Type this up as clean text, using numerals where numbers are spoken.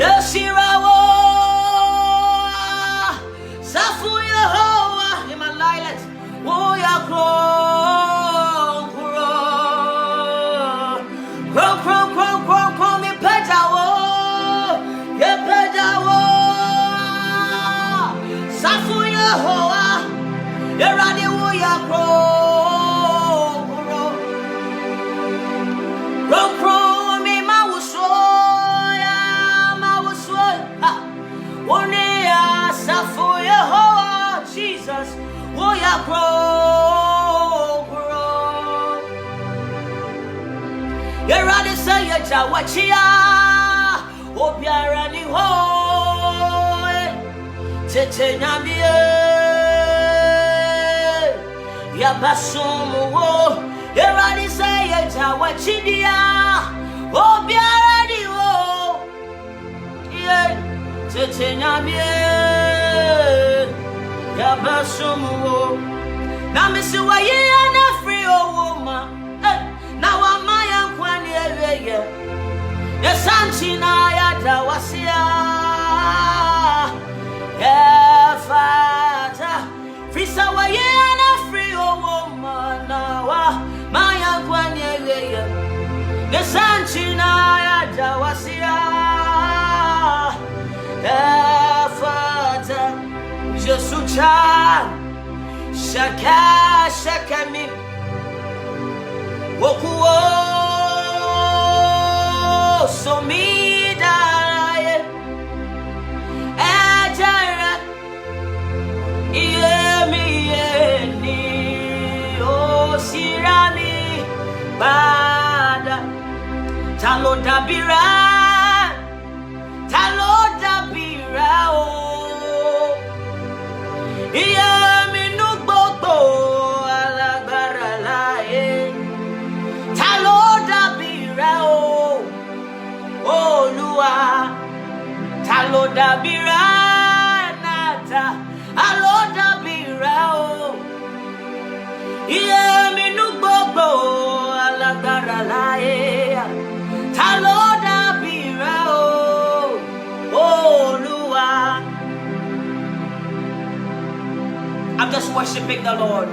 Yeshirawo Safu Yehovah in my dialect. Oh ya kro me pejawo ye pejawo Safu Yehovah ye radi wo ya kro me mawuso ya mawuso one ya Safu Yehovah Jesus wo ya kro ye radi say ya jawachia obiara ni ho tete nyamie ya basumu wo ye radi say ya jawachidia obiara ni ho ye tete nyamie ya basumu wo na misi wa ye na free o woman na wa maya kwani eweye Yesanchina ya dawasia Fata Frisa wa ye na free o woman wa maya kwani eweye Yesanchina ya dawasia Fata Jesucha Shaka mi Wokuo so mi daye ejara mi ni o sirami bada talo dabira o mi nu gbogbo alagbara laye talo dabira o Olúwa talo dabira nata alo dabira o iye mi nu gbogbo alagbara láyé talo dabira o Olúwa. I'm just worshiping the Lord.